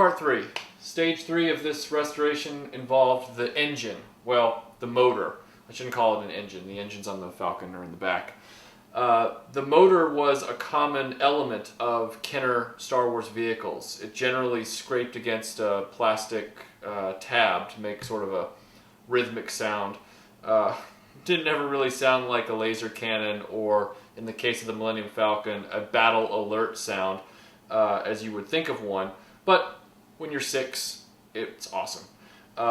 part 3. Stage 3 of this restoration involved the engine. Well, the motor. I shouldn't call it an engine. The engine's on the Falcon or in the back. The motor was a common element of Kenner Star Wars vehicles. It generally scraped against a plastic tab to make sort of a rhythmic sound. Didn't ever really sound like a laser cannon, or in the case of the Millennium Falcon, a battle alert sound, as you would think of one. But when you're 6, it's awesome.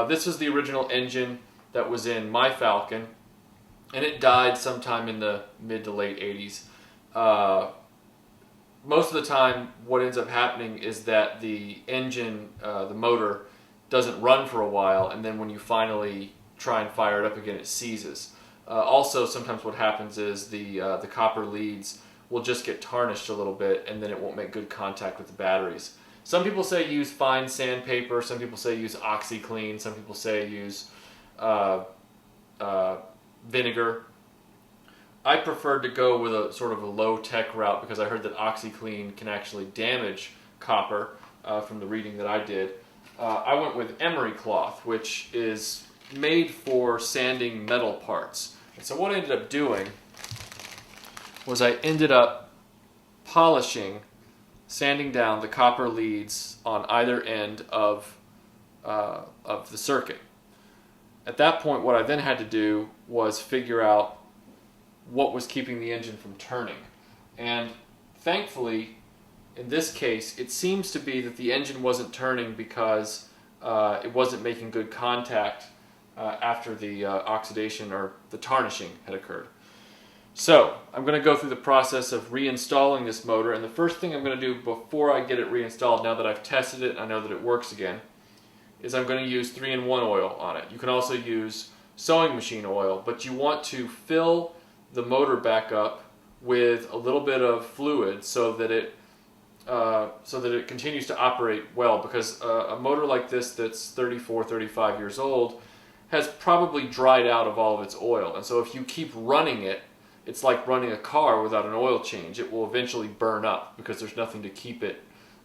This is the original engine that was in my Falcon, and it died sometime in the mid to late 80s. Most of the time, what ends up happening is that the engine, the motor, doesn't run for a while, and then when you finally try and fire it up again, it seizes. Also, sometimes what happens is the copper leads will just get tarnished a little bit, and then it won't make good contact with the batteries. Some people say use fine sandpaper, some people say use OxyClean, some people say use vinegar. I preferred to go with a sort of a low-tech route because I heard that OxyClean can actually damage copper from the reading that I did. I went with emery cloth, which is made for sanding metal parts. And so what I ended up doing was I ended up polishing, sanding down the copper leads on either end of the circuit. At that point, what I then had to do was figure out what was keeping the engine from turning. And thankfully, in this case, it seems to be that the engine wasn't turning because it wasn't making good contact after the oxidation or the tarnishing had occurred. So, I'm going to go through the process of reinstalling this motor, and the first thing I'm going to do before I get it reinstalled, now that I've tested it and I know that it works again, is I'm going to use 3-in-1 oil on it. You can also use sewing machine oil, but you want to fill the motor back up with a little bit of fluid so that it continues to operate well, because a motor like this that's 34, 35 years old has probably dried out of all of its oil, and so if you keep running it, it's like running a car without an oil change. It will eventually burn up because there's nothing to keep it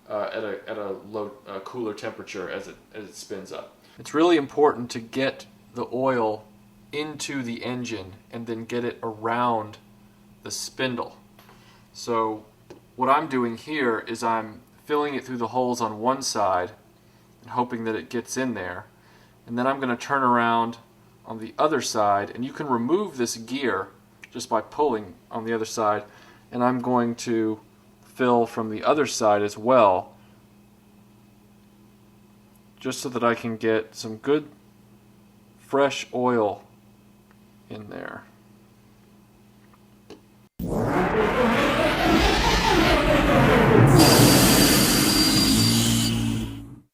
at a low, cooler temperature as it spins up. It's really important to get the oil into the engine and then get it around the spindle. So what I'm doing here is I'm filling it through the holes on one side and hoping that it gets in there, and then I'm going to turn around on the other side, and you can remove this gear just by pulling on the other side, and I'm going to fill from the other side as well, just so that I can get some good fresh oil in there.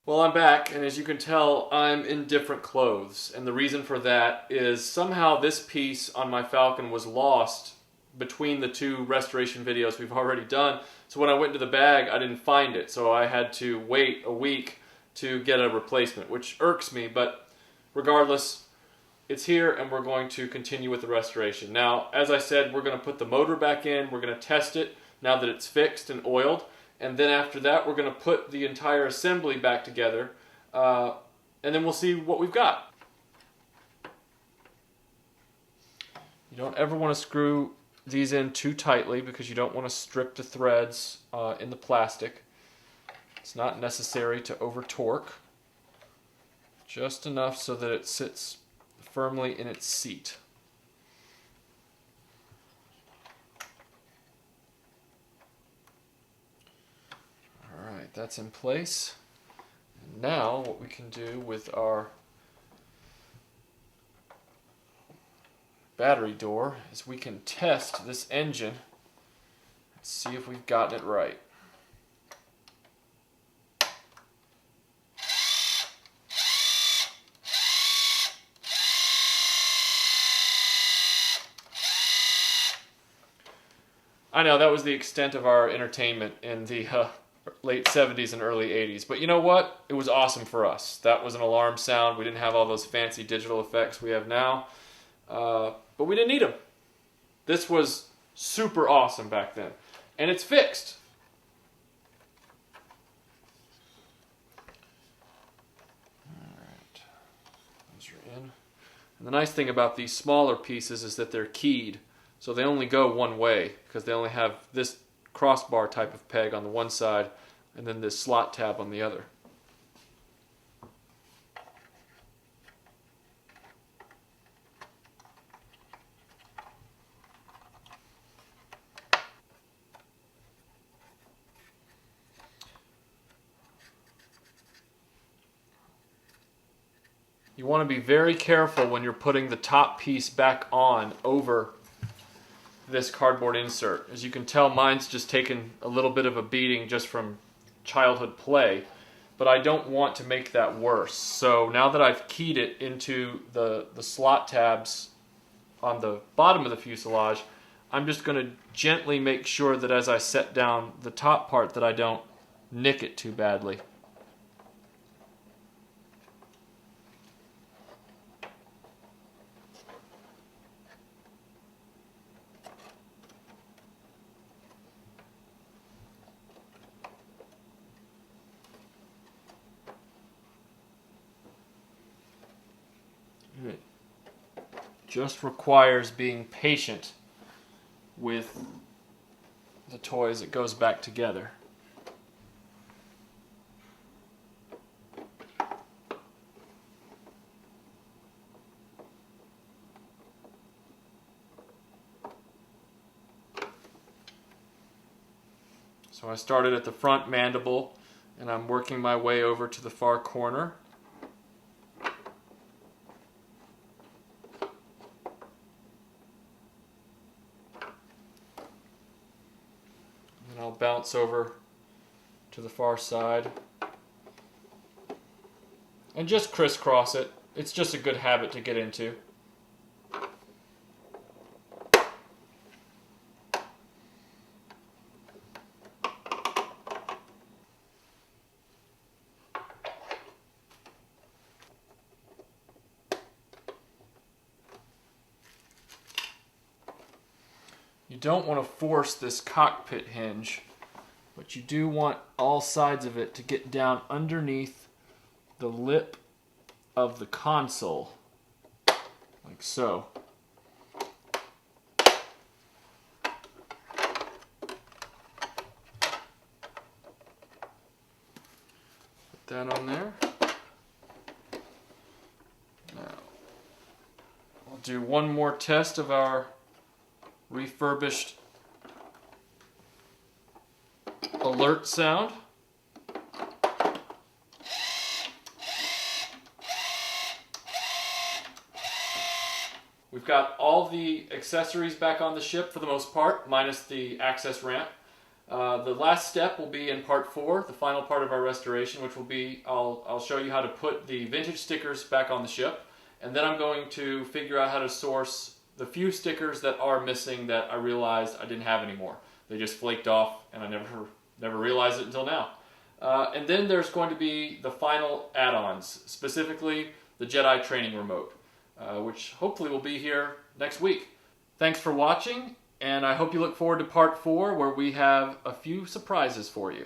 Well, I'm back, and as you can tell, I'm in different clothes, and the reason for that is somehow this piece on my Falcon was lost between the 2 restoration videos we've already done. So when I went into the bag, I didn't find it, so I had to wait a week to get a replacement, which irks me, but regardless, it's here, and we're going to continue with the restoration. Now, as I said, we're going to put the motor back in, we're going to test it now that it's fixed and oiled, and then after that, we're going to put the entire assembly back together, and then we'll see what we've got. You don't ever want to screw these in too tightly because you don't want to strip the threads in the plastic. It's not necessary to over torque, just enough so that it sits firmly in its seat. Alright, that's in place. And now what we can do with our battery door is we can test this engine and see if we've gotten it right. I know that was the extent of our entertainment in the late 70s and early 80s, but you know what? It was awesome for us. That was an alarm sound. We didn't have all those fancy digital effects we have now, but we didn't need them. This was super awesome back then, and it's fixed. Those are in. And the nice thing about these smaller pieces is that they're keyed, so they only go one way because they only have this crossbar type of peg on the one side and then this slot tab on the other. You want to be very careful when you're putting the top piece back on over this cardboard insert. As you can tell, mine's just taken a little bit of a beating just from childhood play, but I don't want to make that worse. So now that I've keyed it into the slot tabs on the bottom of the fuselage, I'm just going to gently make sure that as I set down the top part that I don't nick it too badly. It just requires being patient with the toy as it goes back together. So I started at the front mandible and I'm working my way over to the far corner. And I'll bounce over to the far side and just crisscross it. It's just a good habit to get into. You don't want to force this cockpit hinge, but you do want all sides of it to get down underneath the lip of the console, like so. Put that on there. Now, I'll do one more test of our refurbished alert sound. We've got all the accessories back on the ship for the most part, minus the access ramp. The last step will be in part 4, the final part of our restoration, which will be, I'll show you how to put the vintage stickers back on the ship, and then I'm going to figure out how to source the few stickers that are missing that I realized I didn't have anymore. They just flaked off and I never realized it until now. And then there's going to be the final add-ons, specifically the Jedi training remote, which hopefully will be here next week. Thanks for watching, and I hope you look forward to part 4 where we have a few surprises for you.